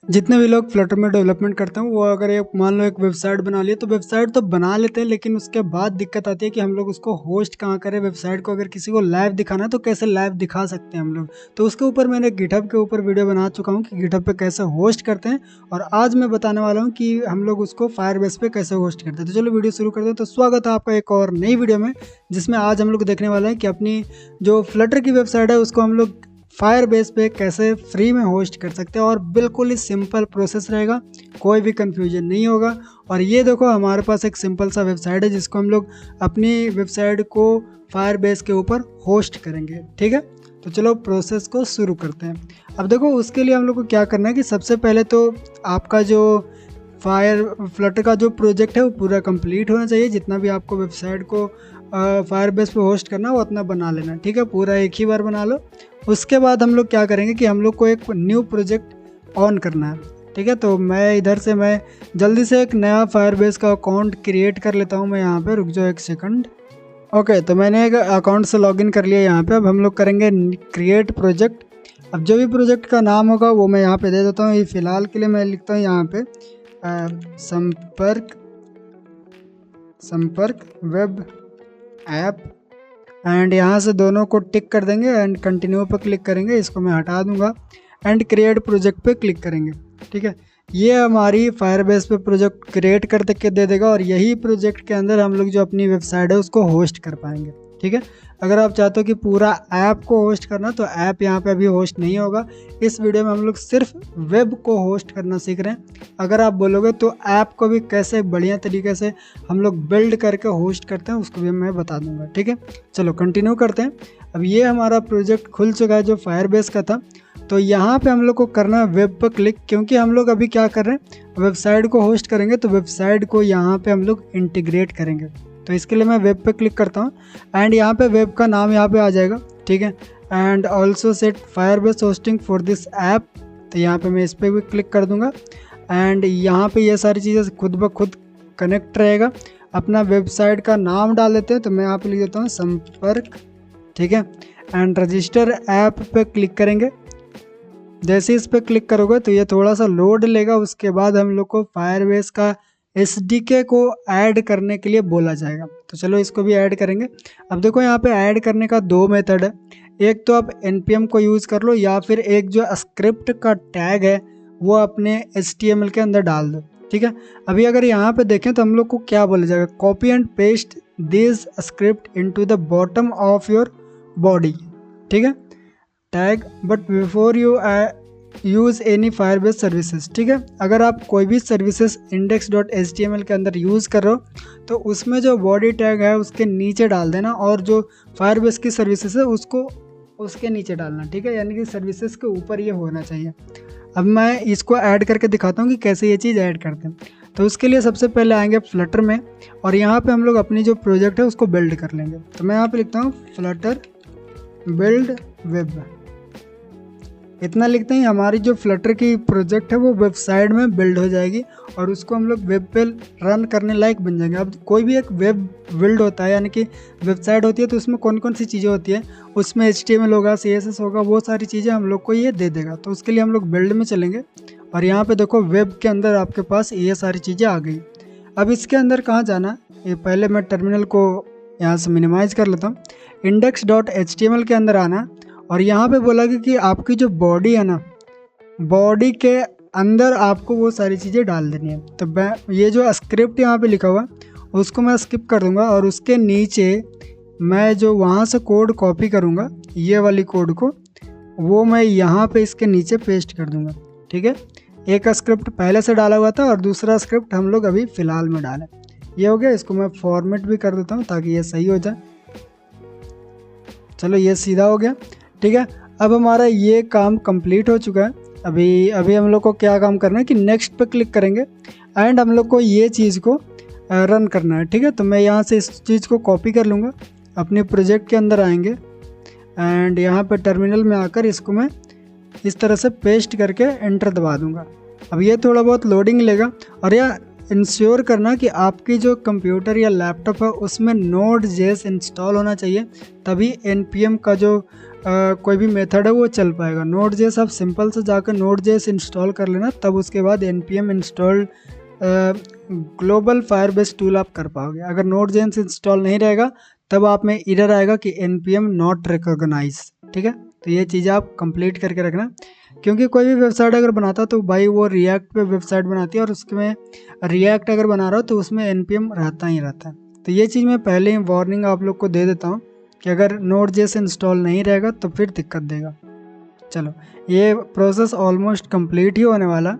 जितने भी लोग फ्लटर में डेवलपमेंट करते हैं वो अगर एक मान लो एक वेबसाइट बना लिए तो वेबसाइट तो बना लेते हैं, लेकिन उसके बाद दिक्कत आती है कि हम लोग उसको होस्ट कहाँ करें। वेबसाइट को अगर किसी को लाइव दिखाना है तो कैसे लाइव दिखा सकते हैं हम लोग। तो उसके ऊपर मैंने गिटहब के ऊपर वीडियो बना चुका हूँ कि गिटहब पे कैसे होस्ट करते हैं, और आज मैं बताने वाला हूँ कि हम लोग उसको फायरबेस पे कैसे होस्ट करते हैं। तो चलो वीडियो शुरू करते हैं। तो स्वागत है आपका एक और नई वीडियो में, जिसमें आज हम लोग देखने वाले हैं कि अपनी जो फ्लटर की वेबसाइट है उसको हम लोग फायरबेस पे कैसे फ्री में होस्ट कर सकते हैं, और बिल्कुल ही सिंपल प्रोसेस रहेगा, कोई भी कंफ्यूजन नहीं होगा। और ये देखो हमारे पास एक सिंपल सा वेबसाइट है जिसको हम लोग अपनी वेबसाइट को फायरबेस के ऊपर होस्ट करेंगे। ठीक है, तो चलो प्रोसेस को शुरू करते हैं। अब देखो उसके लिए हम लोग को क्या करना है कि सबसे पहले तो आपका जो फ्लटर का जो प्रोजेक्ट है वो पूरा कंप्लीट होना चाहिए। जितना भी आपको वेबसाइट को फायरबेस पे होस्ट करना है वो उतना बना लेना। ठीक है, पूरा एक ही बार बना लो। उसके बाद हम लोग क्या करेंगे कि हम लोग को एक न्यू प्रोजेक्ट ऑन करना है। ठीक है, तो मैं इधर से मैं जल्दी से एक नया फायरबेस का अकाउंट क्रिएट कर लेता हूँ। मैं यहाँ पे रुक जाओ एक सेकंड। ओके, तो मैंने एक अकाउंट से लॉगिन कर लिया यहाँ पे। अब हम लोग करेंगे क्रिएट प्रोजेक्ट। अब जो भी प्रोजेक्ट का नाम होगा वो मैं यहाँ पे दे देता हूँ। ये फ़िलहाल के लिए मैं लिखता हूँ यहाँ पे संपर्क वेब ऐप, एंड यहाँ से दोनों को टिक कर देंगे एंड कंटिन्यू पर क्लिक करेंगे। इसको मैं हटा दूंगा एंड क्रिएट प्रोजेक्ट पे क्लिक करेंगे। ठीक है, ये हमारी फायरबेस पे प्रोजेक्ट क्रिएट कर के दे देगा, और यही प्रोजेक्ट के अंदर हम लोग जो अपनी वेबसाइट है उसको होस्ट कर पाएंगे। ठीक है, अगर आप चाहते हो कि पूरा ऐप को होस्ट करना तो ऐप यहाँ पे अभी होस्ट नहीं होगा। इस वीडियो में हम लोग सिर्फ वेब को होस्ट करना सीख रहे हैं। अगर आप बोलोगे तो ऐप को भी कैसे बढ़िया तरीके से हम लोग बिल्ड करके होस्ट करते हैं उसको भी मैं बता दूंगा। ठीक है, चलो कंटिन्यू करते हैं। अब ये हमारा प्रोजेक्ट खुल चुका है जो फायरबेस का था। तो यहाँ पे हम लोग को करना है वेब पर क्लिक, क्योंकि हम लोग अभी क्या कर रहे हैं, वेबसाइट को होस्ट करेंगे तो वेबसाइट को यहाँ पे हम लोग इंटीग्रेट करेंगे। तो इसके लिए मैं वेब पे क्लिक करता हूँ एंड यहाँ पे वेब का नाम यहाँ पे आ जाएगा। ठीक है, and also set Firebase hosting for this app. तो यहाँ पे मैं इस पर भी क्लिक कर दूंगा एंड यहाँ पे ये सारी चीज़ें खुद ब खुद कनेक्ट रहेगा। अपना वेबसाइट का नाम डाल देते हैं, तो मैं यहाँ पे लिख देता हूँ संपर्क। ठीक है, एंड रजिस्टर ऐप पे क्लिक करेंगे। जैसे इस पर क्लिक करोगे तो ये थोड़ा सा लोड लेगा। उसके बाद हम लोग को फायरबेस का SDK को ऐड करने के लिए बोला जाएगा। तो चलो इसको भी ऐड करेंगे। अब देखो यहाँ पे ऐड करने का दो मेथड है। एक तो आप npm को यूज़ कर लो, या फिर एक जो स्क्रिप्ट का टैग है वो अपने HTML के अंदर डाल दो। ठीक है, अभी अगर यहाँ पे देखें तो हम लोग को क्या बोला जाएगा, copy and paste this script into the bottom of your body. ठीक है, tag but before you use any Firebase services. ठीक है, अगर आप कोई भी सर्विसेज index.html के अंदर यूज़ कर रहे हो तो उसमें जो बॉडी टैग है उसके नीचे डाल देना, और जो फायरबेस की सर्विसेज है उसको उसके नीचे डालना। ठीक है, यानी कि सर्विसेज के ऊपर ये होना चाहिए। अब मैं इसको ऐड करके दिखाता हूँ कि कैसे ये चीज़ ऐड करते हैं। तो उसके लिए सबसे पहले आएंगे फ्लटर में, और यहाँ पर हम लोग अपनी जो प्रोजेक्ट है उसको बिल्ड कर लेंगे। तो मैं यहाँ पर लिखता हूँ फ्लटर बिल्ड वेब। इतना लिखते ही हमारी जो फ्लटर की प्रोजेक्ट है वो वेबसाइट में बिल्ड हो जाएगी, और उसको हम लोग वेब पे रन करने लायक बन जाएंगे। अब कोई भी एक वेब बिल्ड होता है, यानी कि वेबसाइट होती है, तो उसमें कौन कौन सी चीज़ें होती है, उसमें HTML होगा, CSS होगा, वो सारी चीज़ें हम लोग को ये दे देगा। तो उसके लिए हम लोग बिल्ड में चलेंगे, और यहाँ पर देखो वेब के अंदर आपके पास ये सारी चीज़ें आ गई। अब इसके अंदर कहाँ जाना, ये पहले मैं टर्मिनल को यहाँ से मिनिमाइज़ कर लेता हूँ। index.html के अंदर आना, और यहाँ पे बोला कि आपकी जो बॉडी है ना, बॉडी के अंदर आपको वो सारी चीज़ें डाल देनी है। तो मैं ये जो स्क्रिप्ट यहाँ पे लिखा हुआ उसको मैं स्किप कर दूँगा, और उसके नीचे मैं जो वहाँ से कोड कॉपी करूँगा, ये वाली कोड को, वो मैं यहाँ पे इसके नीचे पेस्ट कर दूँगा। ठीक है, एक स्क्रिप्ट पहले से डाला हुआ था और दूसरा स्क्रिप्ट हम लोग अभी फ़िलहाल में डालें। ये हो गया, इसको मैं फॉर्मेट भी कर देता हूँ ताकि ये सही हो जाए। चलो ये सीधा हो गया। ठीक है, अब हमारा ये काम कंप्लीट हो चुका है। अभी हम लोग को क्या काम करना है कि नेक्स्ट पे क्लिक करेंगे एंड हम लोग को ये चीज़ को रन करना है। ठीक है, तो मैं यहाँ से इस चीज़ को कॉपी कर लूँगा, अपने प्रोजेक्ट के अंदर आएंगे एंड यहाँ पे टर्मिनल में आकर इसको मैं इस तरह से पेस्ट करके एंटर दबा दूँगा। अब ये थोड़ा बहुत लोडिंग लेगा, और इंश्योर करना कि आपकी जो कंप्यूटर या लैपटॉप है उसमें Node.js इंस्टॉल होना चाहिए, तभी npm का जो कोई भी मेथड है वो चल पाएगा। Node.js आप सिंपल से जाकर Node.js इंस्टॉल कर लेना, तब उसके बाद npm install global Firebase tool आप कर पाओगे। अगर Node.js इंस्टॉल नहीं रहेगा तब आप में एरर आएगा कि npm नॉट रिकॉग्नाइज। ठीक है, तो ये चीज़ें आप कंप्लीट करके रखना, क्योंकि कोई भी वेबसाइट अगर बनाता तो भाई वो रिएक्ट पे वेबसाइट बनाती है और उसमें रिएक्ट अगर बना रहा हो तो उसमें npm रहता ही रहता है। तो ये चीज़ मैं पहले ही वार्निंग आप लोग को दे देता हूँ कि अगर Node.js इंस्टॉल नहीं रहेगा तो फिर दिक्कत देगा। चलो, ये प्रोसेस ऑलमोस्ट कंप्लीट ही होने वाला।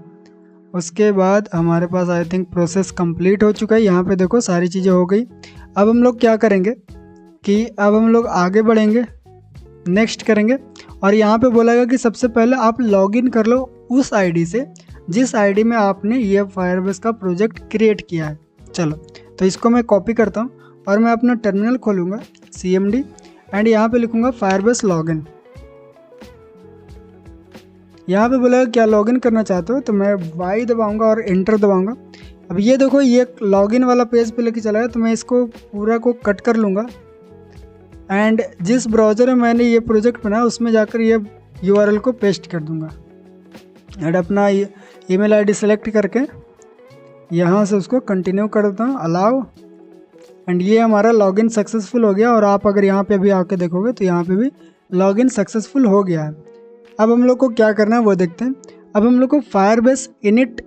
उसके बाद हमारे पास आई थिंक प्रोसेस कंप्लीट हो चुका है। यहाँ पे देखो सारी चीज़ें हो गई। अब हम लोग क्या करेंगे कि अब हम लोग आगे बढ़ेंगे, नेक्स्ट करेंगे, और यहाँ पे बोलेगा कि सबसे पहले आप लॉगिन कर लो उस आईडी से जिस आईडी में आपने ये फायरबेस का प्रोजेक्ट क्रिएट किया है। चलो, तो इसको मैं कॉपी करता हूँ और मैं अपना टर्मिनल खोलूँगा cmd एंड यहाँ पे लिखूँगा फायरबेस लॉगिन। यहाँ पे बोलेगा क्या लॉगिन करना चाहते हो, तो मैं y दबाऊँगा और एंटर दबाऊँगा। अब ये देखो ये लॉगिन वाला पेज पे लेके चला है, तो मैं इसको पूरा को कट कर लूँगा एंड जिस ब्राउज़र में मैंने ये प्रोजेक्ट बनाया उसमें जाकर ये URL को पेस्ट कर दूँगा एंड अपना ईमेल आईडी सेलेक्ट करके यहाँ से उसको कंटिन्यू कर देता हूँ, अलाउ, एंड ये हमारा लॉगिन सक्सेसफुल हो गया। और आप अगर यहाँ पे भी आके देखोगे तो यहाँ पे भी लॉगिन सक्सेसफुल हो गया है। अब हम लोग को क्या करना है वो देखते हैं। अब हम लोग को फायरबेस इनिट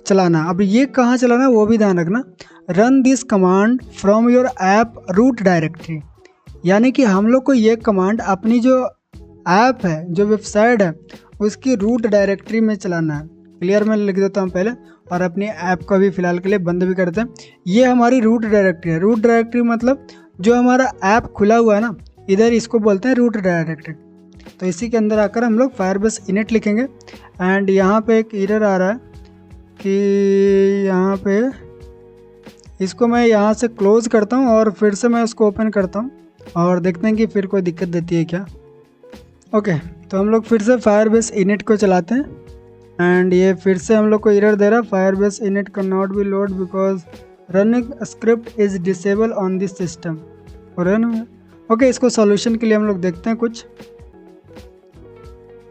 चलाना। अब ये कहाँ चलाना है वो भी ध्यान रखना। Run this command from your app root directory, यानी कि हम लोग को ये कमांड अपनी जो ऐप है, जो वेबसाइट है, उसकी रूट डायरेक्टरी में चलाना है। क्लियर, मैं लिख देता हूँ पहले और अपनी ऐप को भी फ़िलहाल के लिए बंद भी करते हैं। ये हमारी रूट डायरेक्टरी है। रूट डायरेक्टरी मतलब जो हमारा ऐप खुला हुआ है ना, इधर इसको बोलते हैं रूट डायरेक्टरी। तो इसी के अंदर आकर हम लोग फायरबेस इनिट लिखेंगे एंड यहाँ पे एक एरर आ रहा है कि यहाँ पे इसको मैं यहाँ से क्लोज़ करता हूँ और फिर से मैं उसको ओपन करता हूँ और देखते हैं कि फिर कोई दिक्कत देती है क्या। ओके, तो हम लोग फिर से फायरबेस इनिट को चलाते हैं एंड ये फिर से हम लोग को एरर दे रहा है, Firebase init can not be load because running script is disable on this system. और है ना, ओके, इसको सॉल्यूशन के लिए हम लोग देखते हैं कुछ।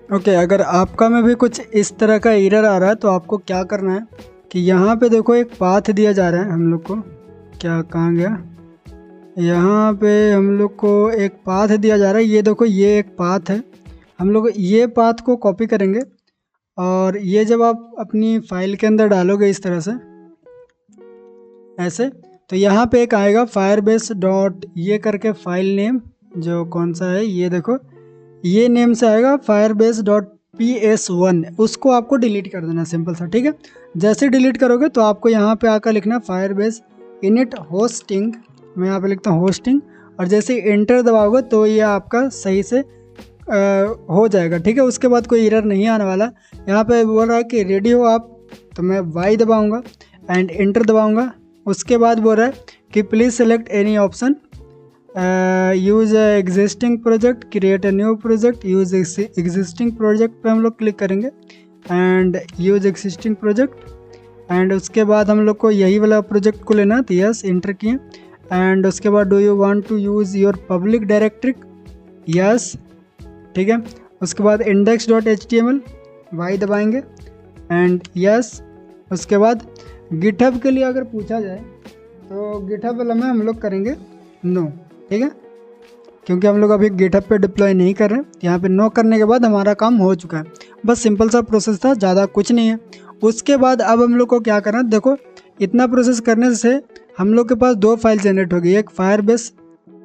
ओके, अगर आपका में भी कुछ इस तरह का एरर आ रहा है तो आपको क्या करना है कि यहाँ पे देखो एक पाथ दिया जा रहा है हम लोग को। क्या, कहाँ गया, यहाँ पे हम लोग को एक पाथ दिया जा रहा है। ये देखो ये एक पाथ है, हम लोग ये पाथ को कॉपी करेंगे और ये जब आप अपनी फाइल के अंदर डालोगे इस तरह से ऐसे, तो यहाँ पे एक आएगा फायरबेस डॉट ये करके फाइल नेम, जो कौन सा है ये देखो, ये नेम से आएगा फायरबेस डॉट ps1, उसको आपको डिलीट कर देना सिंपल सा। ठीक है, जैसे डिलीट करोगे तो आपको यहाँ पे आकर लिखना फायरबेस इनिट होस्टिंग, मैं यहाँ पे लिखता हूँ होस्टिंग, और जैसे एंटर दबाओगे तो ये आपका सही से हो जाएगा। ठीक है, उसके बाद कोई एरर नहीं आने वाला। यहाँ पे बोल रहा है कि रेडी हो आप, तो मैं y दबाऊँगा एंड एंटर दबाऊँगा। उसके बाद बोल रहा है कि please select any option, use existing project, create a new project, use existing project पे हम लोग क्लिक करेंगे and use existing project and उसके बाद हम लोग को यही वाला प्रोजेक्ट को लेना, तो यस एंटर किए एंड उसके बाद do you want to use your public directory, yes, ठीक है। उसके बाद index.html y दबाएंगे एंड यस। उसके बाद गिटहब के लिए अगर पूछा जाए तो गिटहब वाला में हम लोग करेंगे नो, ठीक है, क्योंकि हम लोग अभी गिटहब पे डिप्लॉय नहीं कर रहे हैं। यहाँ पे नो करने के बाद हमारा काम हो चुका है। बस सिंपल सा प्रोसेस था, ज़्यादा कुछ नहीं है। उसके बाद अब हम लोग को क्या करना है, देखो इतना प्रोसेस करने से हम लोग के पास दो फाइल जनरेट होगी, एक फायरबेस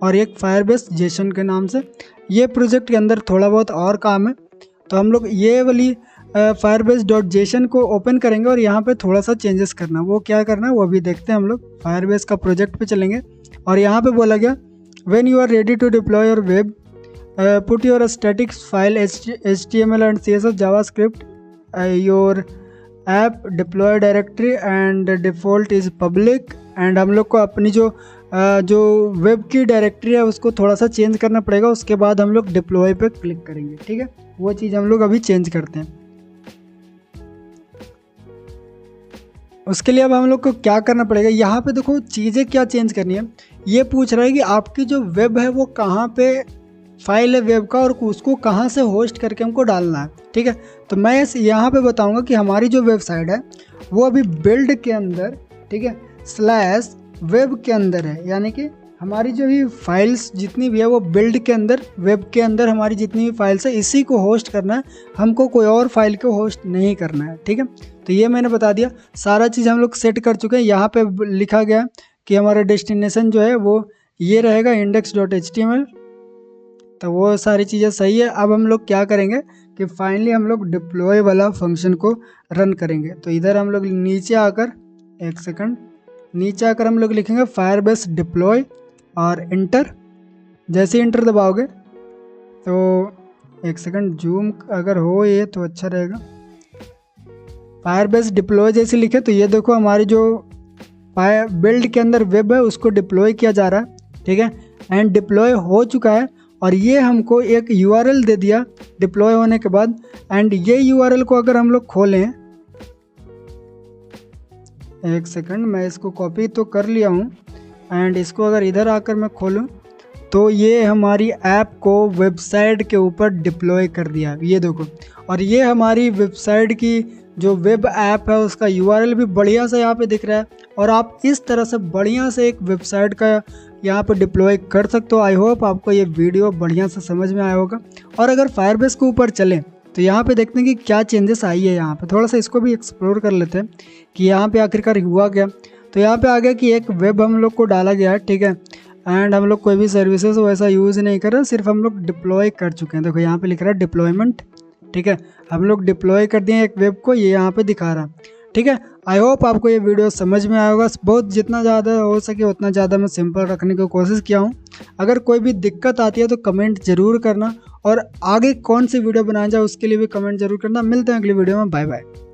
और एक फायरबेस जेसन के नाम से। ये प्रोजेक्ट के अंदर थोड़ा बहुत और काम है, तो हम लोग ये वाली फायरबेस डॉट जेसन को ओपन करेंगे और यहाँ पे थोड़ा सा चेंजेस करना, वो क्या करना है वो भी देखते हैं हम लोग। फायरबेस का प्रोजेक्ट पे चलेंगे और यहाँ पे बोला गया when you are ready to deploy your web put your static file HTML and CSS JavaScript your app deploy directory and default is public. And हम लोग को अपनी जो वेब की डायरेक्टरी है उसको थोड़ा सा चेंज करना पड़ेगा। उसके बाद हम लोग डिप्लॉय पे क्लिक करेंगे, ठीक है, वो चीज़ हम लोग अभी चेंज करते हैं। उसके लिए अब हम लोग को क्या करना पड़ेगा, यहाँ पे देखो चीज़ें क्या चेंज करनी है। ये पूछ रहा है कि आपकी जो वेब है वो कहाँ पे फाइल है वेब का और उसको कहाँ से होस्ट करके हमको डालना है। ठीक है, तो मैं यहाँ पे बताऊँगा कि हमारी जो वेबसाइट है वो अभी बिल्ड के अंदर, ठीक है, स्लैश वेब के अंदर है, यानी कि हमारी जो भी फाइल्स जितनी भी है वो बिल्ड के अंदर, वेब के अंदर हमारी जितनी भी फाइल्स है इसी को होस्ट करना है, हमको कोई और फाइल को होस्ट नहीं करना है। ठीक है, तो ये मैंने बता दिया, सारा चीज़ हम लोग सेट कर चुके हैं। यहाँ पे लिखा गया कि हमारा डेस्टिनेशन जो है वो ये रहेगा index.html, तो वो सारी चीज़ें सही है। अब हम लोग क्या करेंगे कि फाइनली हम लोग डिप्लॉय वाला फंक्शन को रन करेंगे। तो इधर हम लोग नीचे आकर, एक सेकंड, नीचे आकर हम लोग लिखेंगे फायरबेस डिप्लॉय और इंटर। जैसे इंटर दबाओगे तो एक सेकंड जूम अगर हो ये तो अच्छा रहेगा। फायरबेस डिप्लॉय जैसे लिखे तो ये देखो हमारी जो बिल्ड के अंदर वेब है उसको डिप्लॉय किया जा रहा है। ठीक है, एंड डिप्लॉय हो चुका है और ये हमको एक यूआरएल दे दिया डिप्लॉय होने के बाद। एंड ये यूआरएल को अगर हम लोग खोलें, एक सेकंड मैं इसको कॉपी तो कर लिया हूँ, एंड इसको अगर इधर आकर मैं खोलूँ तो ये हमारी ऐप को वेबसाइट के ऊपर डिप्लॉय कर दिया, ये देखो। और ये हमारी वेबसाइट की जो वेब ऐप है उसका यूआरएल भी बढ़िया से यहाँ पे दिख रहा है और आप इस तरह से बढ़िया से एक वेबसाइट का यहाँ पे डिप्लॉय कर सकते हो। आई होप आपको ये वीडियो बढ़िया से समझ में आया होगा। और अगर फायरबेस के ऊपर चलें तो यहाँ पे देखते हैं कि क्या चेंजेस आई है। यहाँ पे थोड़ा सा इसको भी एक्सप्लोर कर लेते हैं कि यहाँ पे आखिरकार हुआ क्या। तो यहाँ पे आ गया कि एक वेब हम लोग को डाला गया है, ठीक है, एंड हम लोग कोई भी सर्विसेज वैसा यूज़ नहीं कर रहे, सिर्फ हम लोग डिप्लॉय कर चुके हैं। देखो यहाँ पे लिख रहा है डिप्लॉयमेंट, ठीक है, हम लोग डिप्लॉय कर दिए एक वेब को, ये यहाँ पे दिखा रहा है। ठीक है, आई होप आपको ये वीडियो समझ में आया होगा। बहुत जितना ज़्यादा हो सके उतना ज़्यादा मैं सिंपल रखने की कोशिश किया हूँ। अगर कोई भी दिक्कत आती है तो कमेंट ज़रूर करना और आगे कौन सी वीडियो बनाया जाए उसके लिए भी कमेंट जरूर करना। मिलते हैं अगली वीडियो में, बाय बाय।